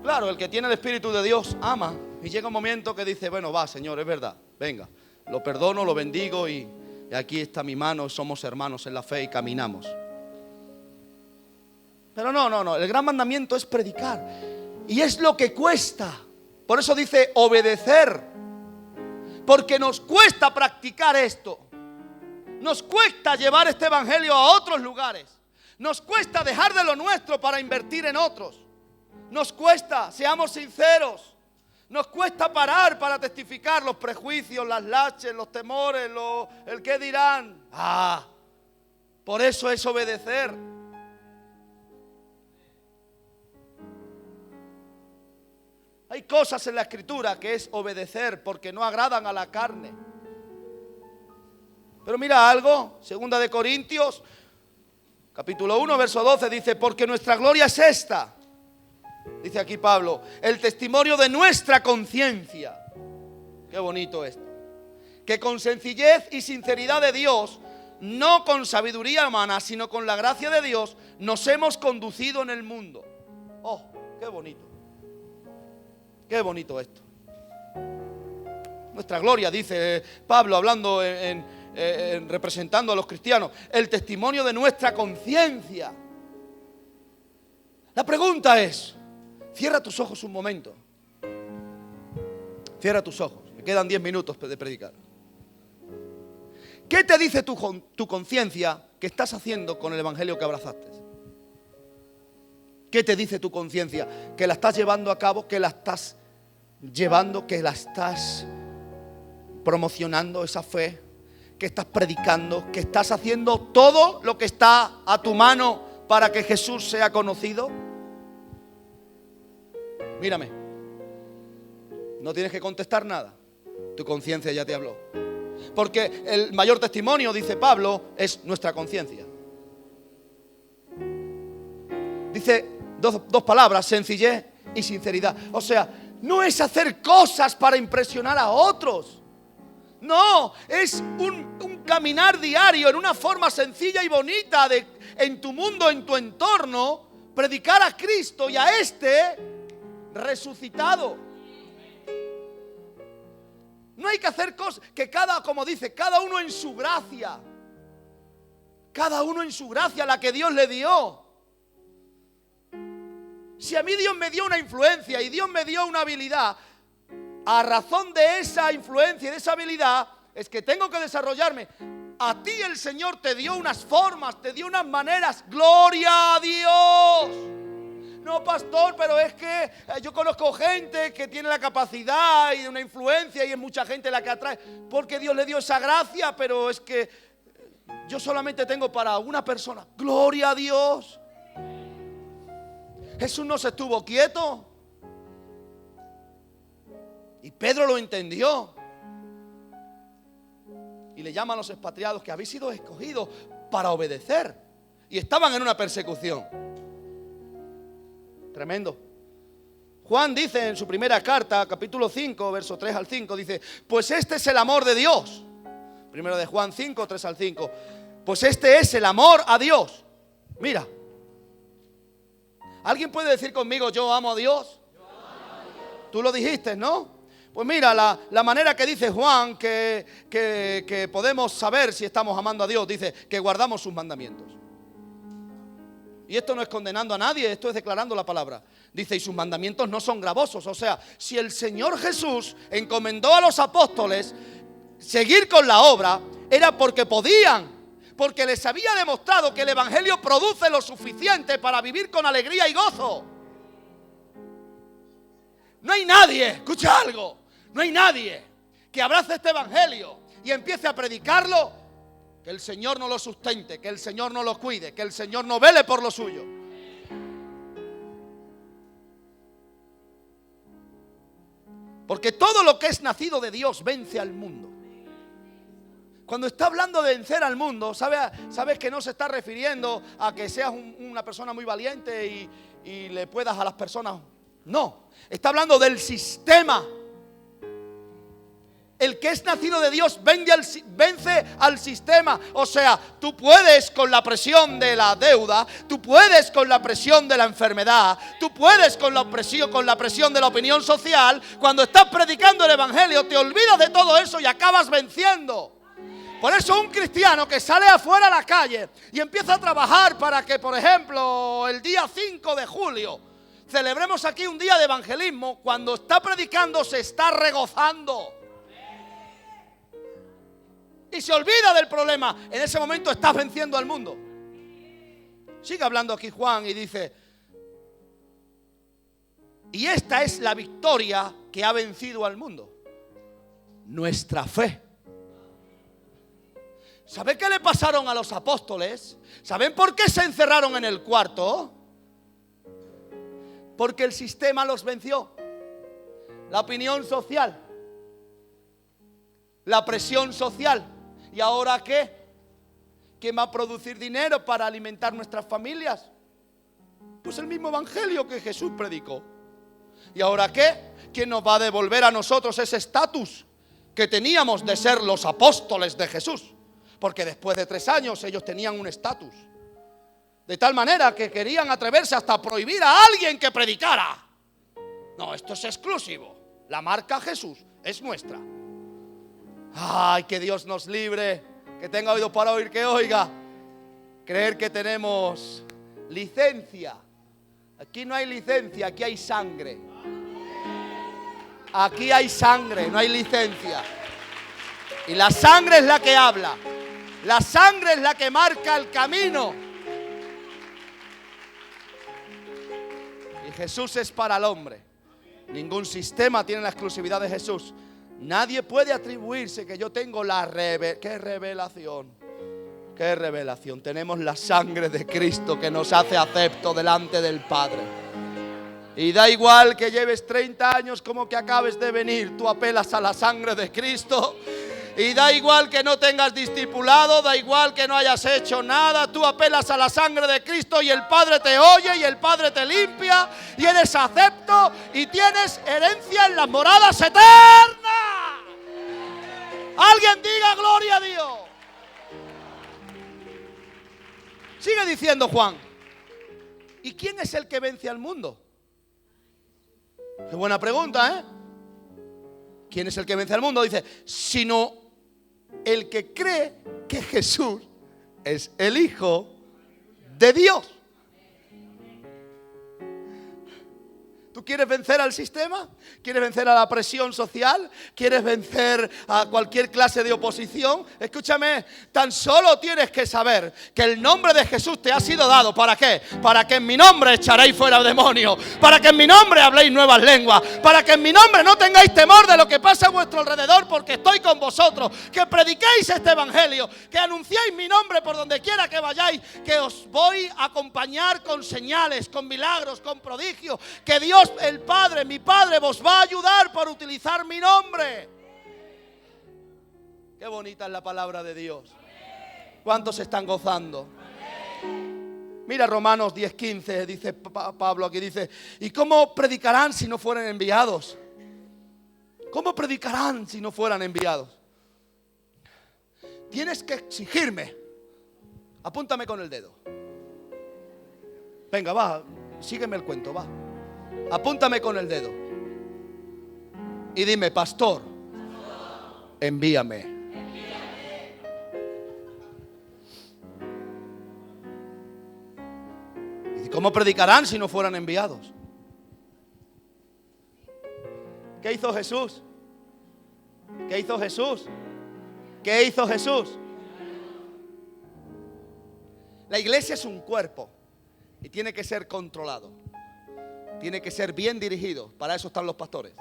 Claro, el que tiene el Espíritu de Dios ama. Y llega un momento que dice, bueno, va, Señor, es verdad, venga, lo perdono, lo bendigo y aquí está mi mano, somos hermanos en la fe y caminamos. Pero no, el gran mandamiento es predicar. Y es lo que cuesta. Por eso dice obedecer. Porque nos cuesta practicar esto. Nos cuesta llevar este evangelio a otros lugares. Nos cuesta dejar de lo nuestro para invertir en otros. Nos cuesta, seamos sinceros. Nos cuesta parar para testificar los prejuicios, las laches, los temores, el qué dirán. Por eso es obedecer. Hay cosas en la Escritura que es obedecer porque no agradan a la carne. Pero mira algo, 2 de Corintios, capítulo 1, verso 12, dice, porque nuestra gloria es esta. Dice aquí Pablo, el testimonio de nuestra conciencia. Qué bonito esto. Que con sencillez y sinceridad de Dios, no con sabiduría humana, sino con la gracia de Dios, nos hemos conducido en el mundo. Oh, qué bonito. Qué bonito esto. Nuestra gloria, dice Pablo, hablando representando a los cristianos, el testimonio de nuestra conciencia. La pregunta es, cierra tus ojos un momento. Cierra tus ojos, me quedan 10 minutos de predicar. ¿Qué te dice tu conciencia que estás haciendo con el evangelio que abrazaste? ¿Qué te dice tu conciencia? ¿Que la estás llevando a cabo? ¿Que la estás llevando? ¿Que la estás promocionando esa fe? ¿Que estás predicando? ¿Que estás haciendo todo lo que está a tu mano para que Jesús sea conocido? Mírame. No tienes que contestar nada. Tu conciencia ya te habló. Porque el mayor testimonio, dice Pablo, es nuestra conciencia. Dice dos palabras, sencillez y sinceridad. O sea, no es hacer cosas para impresionar a otros. No, es un caminar diario en una forma sencilla y bonita en tu mundo, en tu entorno, predicar a Cristo y a este resucitado. No hay que hacer cosas que como dice, cada uno en su gracia. Cada uno en su gracia, la que Dios le dio. Si a mí Dios me dio una influencia y Dios me dio una habilidad, a razón de esa influencia y de esa habilidad, es que tengo que desarrollarme. A ti el Señor te dio unas formas, te dio unas maneras. ¡Gloria a Dios! No, pastor, pero es que yo conozco gente que tiene la capacidad y una influencia y es mucha gente la que atrae. Porque Dios le dio esa gracia, pero es que yo solamente tengo para una persona. ¡Gloria a Dios! Jesús no se estuvo quieto. Y Pedro lo entendió. Y le llaman a los expatriados que habéis sido escogidos para obedecer. Y estaban en una persecución. Tremendo. Juan dice en su primera carta, capítulo 5, verso 3 al 5, dice: pues este es el amor de Dios. Primero de Juan 5, 3 al 5. Pues este es el amor a Dios. Mira. ¿Alguien puede decir conmigo, yo amo a Dios? Tú lo dijiste, ¿no? Pues mira, la manera que dice Juan que podemos saber si estamos amando a Dios, dice que guardamos sus mandamientos. Y esto no es condenando a nadie, esto es declarando la palabra. Dice, y sus mandamientos no son gravosos. O sea, si el Señor Jesús encomendó a los apóstoles seguir con la obra, era porque podían, porque les había demostrado que el Evangelio produce lo suficiente para vivir con alegría y gozo. No hay nadie, escucha algo, no hay nadie que abrace este Evangelio y empiece a predicarlo, que el Señor no lo sustente, que el Señor no lo cuide, que el Señor no vele por lo suyo. Porque todo lo que es nacido de Dios vence al mundo. Cuando está hablando de vencer al mundo, sabes que no se está refiriendo a que seas una persona muy valiente y le puedas a las personas. No, está hablando del sistema. El que es nacido de Dios vence al sistema. O sea, tú puedes con la presión de la deuda, tú puedes con la presión de la enfermedad, tú puedes con la presión de la opinión social. Cuando estás predicando el Evangelio, te olvidas de todo eso y acabas venciendo. Por eso un cristiano que sale afuera a la calle y empieza a trabajar para que, por ejemplo, el día 5 de julio celebremos aquí un día de evangelismo, cuando está predicando se está regozando. Y se olvida del problema. En ese momento estás venciendo al mundo. Sigue hablando aquí Juan y dice: y esta es la victoria que ha vencido al mundo: nuestra fe. ¿Saben qué le pasaron a los apóstoles? ¿Saben por qué se encerraron en el cuarto? Porque el sistema los venció. La opinión social, la presión social. ¿Y ahora qué? ¿Quién va a producir dinero para alimentar nuestras familias? Pues el mismo evangelio que Jesús predicó. ¿Y ahora qué? ¿Quién nos va a devolver a nosotros ese estatus que teníamos de ser los apóstoles de Jesús? Porque después de 3 años ellos tenían un estatus. De tal manera que querían atreverse hasta a prohibir a alguien que predicara. No, esto es exclusivo. La marca Jesús es nuestra. Ay, que Dios nos libre, que tenga oído para oír, que oiga. Creer que tenemos licencia. Aquí no hay licencia, aquí hay sangre. Aquí hay sangre, no hay licencia. Y la sangre es la que habla. La sangre es la que marca el camino. Y Jesús es para el hombre. Ningún sistema tiene la exclusividad de Jesús. Nadie puede atribuirse que yo tengo la revelación. ¡Qué revelación! ¡Qué revelación! Tenemos la sangre de Cristo que nos hace acepto delante del Padre. Y da igual que lleves 30 años como que acabes de venir, tú apelas a la sangre de Cristo. Y da igual que no tengas discipulado, da igual que no hayas hecho nada, tú apelas a la sangre de Cristo y el Padre te oye y el Padre te limpia y eres acepto y tienes herencia en las moradas eternas. Alguien diga gloria a Dios. Sigue diciendo Juan: ¿y quién es el que vence al mundo? Qué buena pregunta, ¿eh? ¿Quién es el que vence al mundo? Dice, sino el que cree que Jesús es el Hijo de Dios. ¿Tú quieres vencer al sistema? ¿Quieres vencer a la presión social? ¿Quieres vencer a cualquier clase de oposición? Escúchame, tan solo tienes que saber que el nombre de Jesús te ha sido dado. ¿Para qué? Para que en mi nombre echaréis fuera demonios. Para que en mi nombre habléis nuevas lenguas. Para que en mi nombre no tengáis temor de lo que pasa a vuestro alrededor, porque estoy con vosotros. Que prediquéis este evangelio. Que anunciéis mi nombre por donde quiera que vayáis. Que os voy a acompañar con señales, con milagros, con prodigios. Que Dios, el Padre, mi Padre, vos va a ayudar por utilizar mi nombre. Qué bonita es la palabra de Dios. ¿Cuántos se están gozando? Mira Romanos 10:15, dice Pablo aquí, dice: ¿y cómo predicarán si no fueran enviados? ¿Cómo predicarán si no fueran enviados? Tienes que exigirme. Apúntame con el dedo. Venga, va, sígueme el cuento, va. Apúntame con el dedo. Y dime: pastor, envíame. ¿Y cómo predicarán si no fueran enviados? ¿Qué hizo Jesús? ¿Qué hizo Jesús? ¿Qué hizo Jesús? La iglesia es un cuerpo y tiene que ser controlado. Tiene que ser bien dirigido. Para eso están los pastores.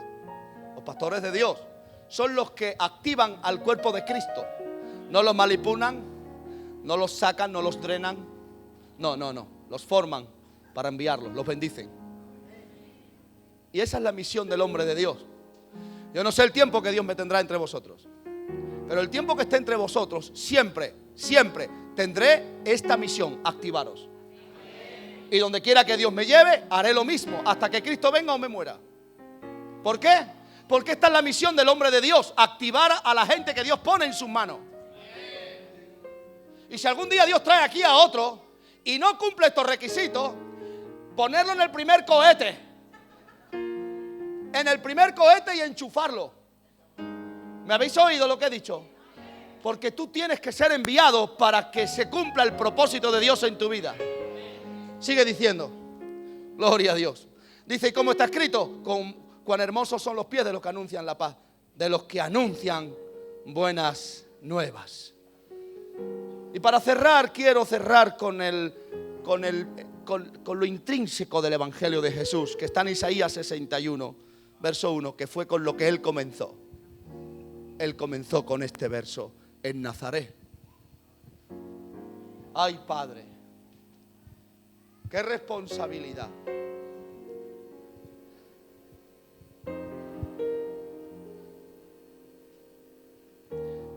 Los pastores de Dios son los que activan al cuerpo de Cristo. No los manipulan, no los sacan, no los drenan. No. Los forman para enviarlos, los bendicen. Y esa es la misión del hombre de Dios. Yo no sé el tiempo que Dios me tendrá entre vosotros, pero el tiempo que esté entre vosotros, siempre tendré esta misión: activaros. Y donde quiera que Dios me lleve, haré lo mismo hasta que Cristo venga o me muera. ¿Por qué? Porque esta es la misión del hombre de Dios: activar a la gente que Dios pone en sus manos. Y si algún día Dios trae aquí a otro y no cumple estos requisitos, ponerlo en el primer cohete. En el primer cohete y enchufarlo. ¿Me habéis oído lo que he dicho? Porque tú tienes que ser enviado para que se cumpla el propósito de Dios en tu vida. Sigue diciendo. Gloria a Dios. Dice: ¿y cómo está escrito? Cuán hermosos son los pies de los que anuncian la paz, de los que anuncian buenas nuevas. Y para cerrar, quiero cerrar con lo intrínseco del Evangelio de Jesús, que está en Isaías 61, verso 1, que fue con lo que Él comenzó. Él comenzó con este verso: en Nazaret. Ay, Padre, qué responsabilidad.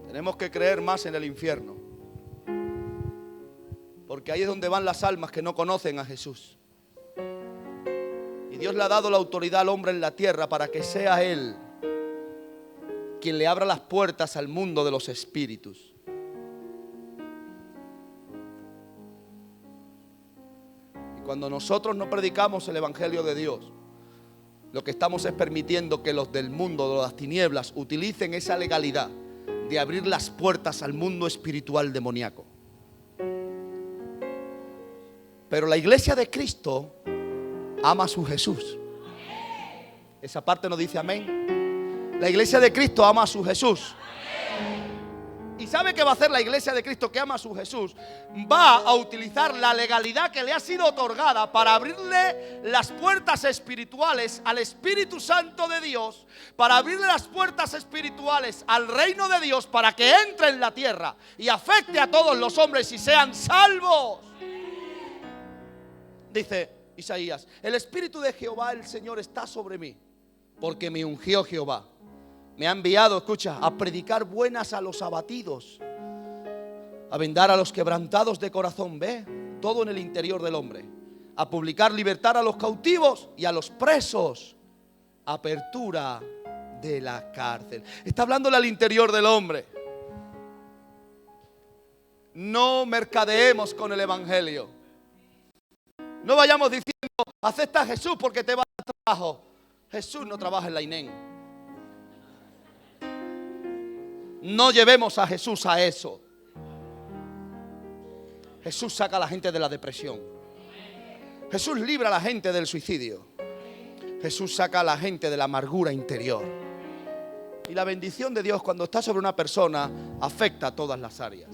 Tenemos que creer más en el infierno, porque ahí es donde van las almas que no conocen a Jesús. Y Dios le ha dado la autoridad al hombre en la tierra para que sea Él quien le abra las puertas al mundo de los espíritus. Y cuando nosotros no predicamos el Evangelio de Dios, lo que estamos es permitiendo que los del mundo de las tinieblas utilicen esa legalidad de abrir las puertas al mundo espiritual demoníaco. Pero la iglesia de Cristo ama a su Jesús. Esa parte no dice amén. La iglesia de Cristo ama a su Jesús. ¿Y sabe qué va a hacer la iglesia de Cristo que ama a su Jesús? Va a utilizar la legalidad que le ha sido otorgada para abrirle las puertas espirituales al Espíritu Santo de Dios, para abrirle las puertas espirituales al reino de Dios, para que entre en la tierra y afecte a todos los hombres y sean salvos. Dice Isaías: el Espíritu de Jehová el Señor está sobre mí, porque me ungió Jehová. Me ha enviado, escucha, a predicar buenas a los abatidos, a vendar a los quebrantados de corazón. Ve, todo en el interior del hombre. A publicar libertad a los cautivos y a los presos, apertura de la cárcel. Está hablándole al interior del hombre. No mercadeemos con el Evangelio. No vayamos diciendo: acepta a Jesús porque te va a dar trabajo. Jesús no trabaja en la INEM. No llevemos a Jesús a eso. Jesús saca a la gente de la depresión. Jesús libra a la gente del suicidio. Jesús saca a la gente de la amargura interior. Y la bendición de Dios, cuando está sobre una persona, afecta a todas las áreas.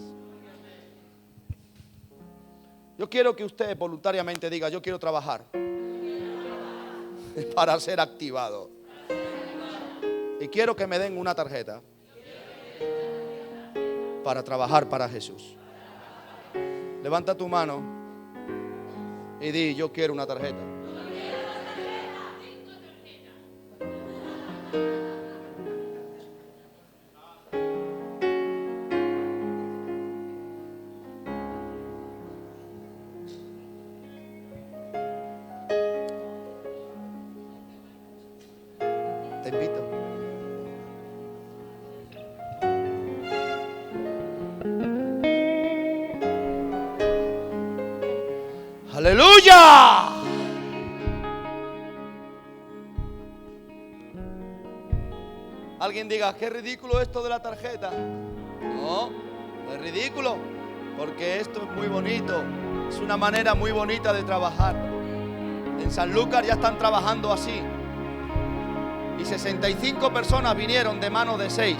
Yo quiero que usted voluntariamente diga: yo quiero trabajar para ser activado. Y quiero que me den una tarjeta para trabajar para Jesús. Levanta tu mano y di: yo quiero una tarjeta. invito. ¡Aleluya! Alguien diga, qué ridículo esto de la tarjeta. No, no es ridículo, porque esto es muy bonito. Es una manera muy bonita de trabajar. En Sanlúcar ya están trabajando así. Y 65 personas vinieron de mano de 6.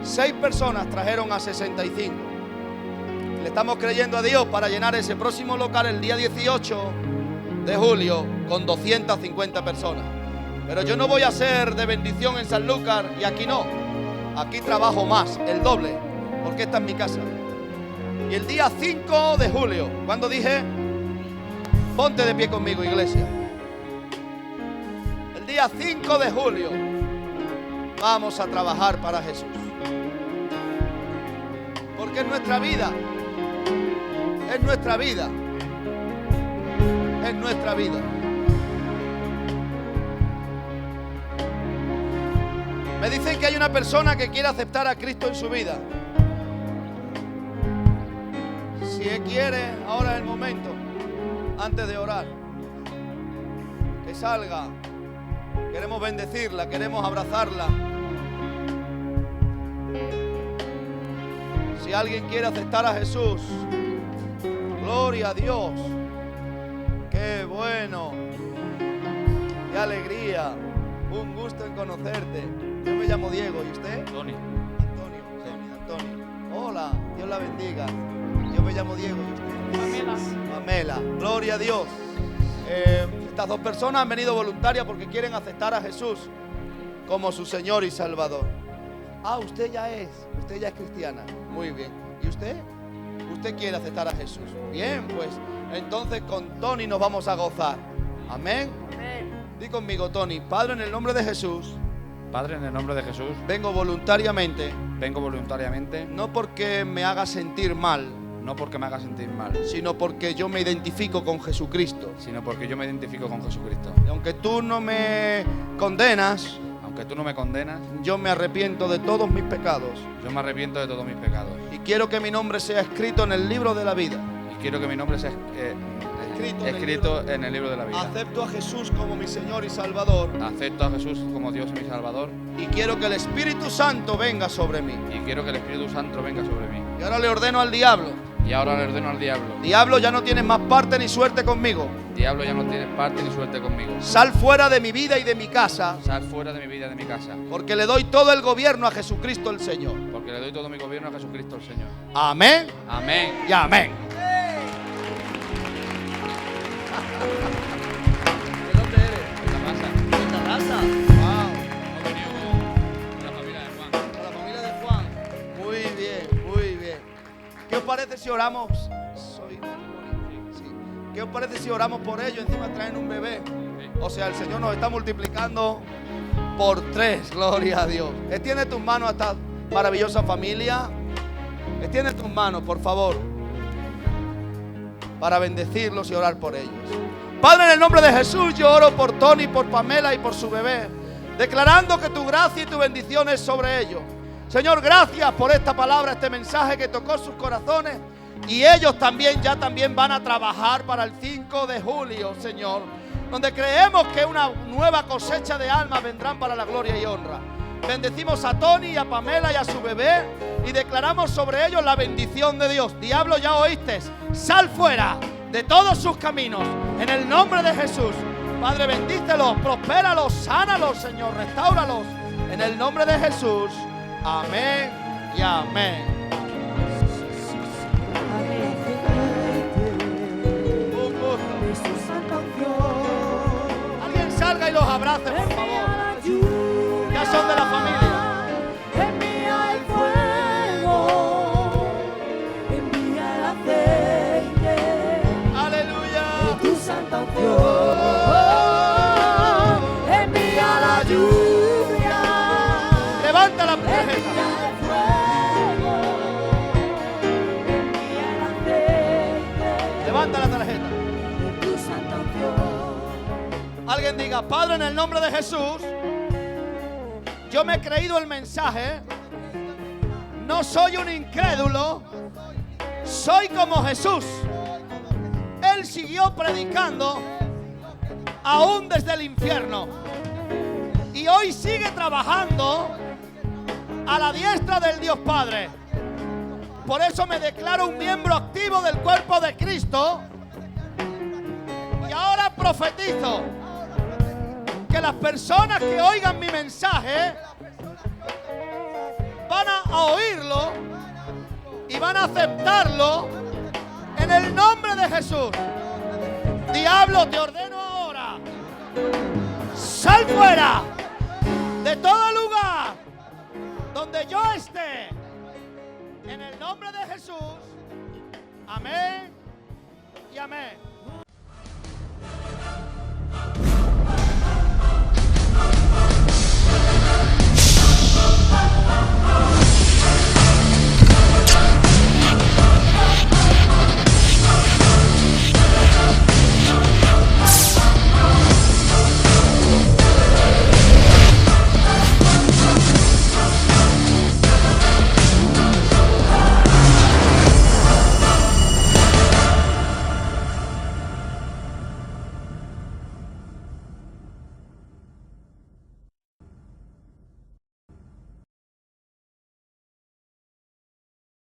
6 personas trajeron a 65. Le estamos creyendo a Dios para llenar ese próximo local el día 18 de julio con 250 personas. Pero yo no voy a ser de bendición en Sanlúcar y aquí no. Aquí trabajo más, el doble, porque esta es mi casa. Y el día 5 de julio, cuando dije, ponte de pie conmigo, iglesia. El día 5 de julio vamos a trabajar para Jesús. Porque es nuestra vida. Es nuestra vida. Es nuestra vida. Me dicen que hay una persona que quiere aceptar a Cristo en su vida. Si él quiere, ahora es el momento, antes de orar. Que salga. Queremos bendecirla, queremos abrazarla. Si alguien quiere aceptar a Jesús, gloria a Dios. Qué bueno. Qué alegría. Un gusto en conocerte. Yo me llamo Diego, ¿y usted? Antonio. Antonio. Hola, Dios la bendiga. Yo me llamo Diego, ¿y usted? Pamela. Gloria a Dios. Estas 2 personas han venido voluntarias porque quieren aceptar a Jesús como su Señor y Salvador. Ah, usted ya es cristiana. Muy bien. ¿Y usted? Usted quiere aceptar a Jesús. Bien, pues entonces con Tony nos vamos a gozar. Amén. Di conmigo, Tony. Padre, en el nombre de Jesús. Padre, en el nombre de Jesús. Vengo voluntariamente. No porque me haga sentir mal. No porque me haga sentir mal. Sino porque yo me identifico con Jesucristo. Y aunque tú no me condenas. Yo me arrepiento de todos mis pecados. Y quiero que mi nombre sea escrito en el libro de la vida. Escrito en el libro de la vida. Acepto a Jesús como mi Señor y Salvador. Y quiero que el Espíritu Santo venga sobre mí. Y ahora le ordeno al diablo. Diablo, ya no tienes más parte ni suerte conmigo. Sal fuera de mi vida y de mi casa. Porque le doy todo el gobierno a Jesucristo el Señor. Amén. Amén. Y amén. ¿De dónde eres? ¿De Tarrasa? Wow. Hemos venido con la familia de Juan. Con la familia de Juan. Muy bien, muy bien. ¿Qué os parece si oramos? Sí. ¿Qué os parece si oramos por ellos? Encima traen un bebé. O sea, el Señor nos está multiplicando por 3. Gloria a Dios. Extiende tus manos a esta maravillosa familia. Extiende tus manos, por favor, para bendecirlos y orar por ellos. Padre, en el nombre de Jesús, yo oro por Tony, por Pamela y por su bebé, declarando que tu gracia y tu bendición es sobre ellos. Señor, gracias por esta palabra, este mensaje que tocó sus corazones. Y ellos también van a trabajar para el 5 de julio, Señor, donde creemos que una nueva cosecha de almas vendrán para la gloria y honra. Bendecimos a Tony, a Pamela y a su bebé y declaramos sobre ellos la bendición de Dios. Diablo, ya oíste, sal fuera de todos sus caminos en el nombre de Jesús. Padre, bendícelos, prospéralos, sánalos, Señor, restáuralos en el nombre de Jesús. Amén y amén. Un gusto. Alguien salga y los abrace, por favor. Ya son de la familia. Envía el fuego, envía el aceite, Aleluya. tu santa unción, envía la lluvia, Levanta la envía tarjeta. el fuego, envía el aceite, Levanta la tarjeta. tu santa unción. Alguien diga, Padre, en el nombre de Jesús, Yo me he creído el mensaje. No soy un incrédulo. Soy como Jesús. Él siguió predicando aún desde el infierno. Y hoy sigue trabajando a la diestra del Dios Padre. Por eso me declaro un miembro activo del cuerpo de Cristo. Y ahora profetizo que las personas que oigan mi mensaje van a oírlo y van a aceptarlo en el nombre de Jesús. Diablo, te ordeno ahora, sal fuera de todo lugar donde yo esté, en el nombre de Jesús. Amén y amén.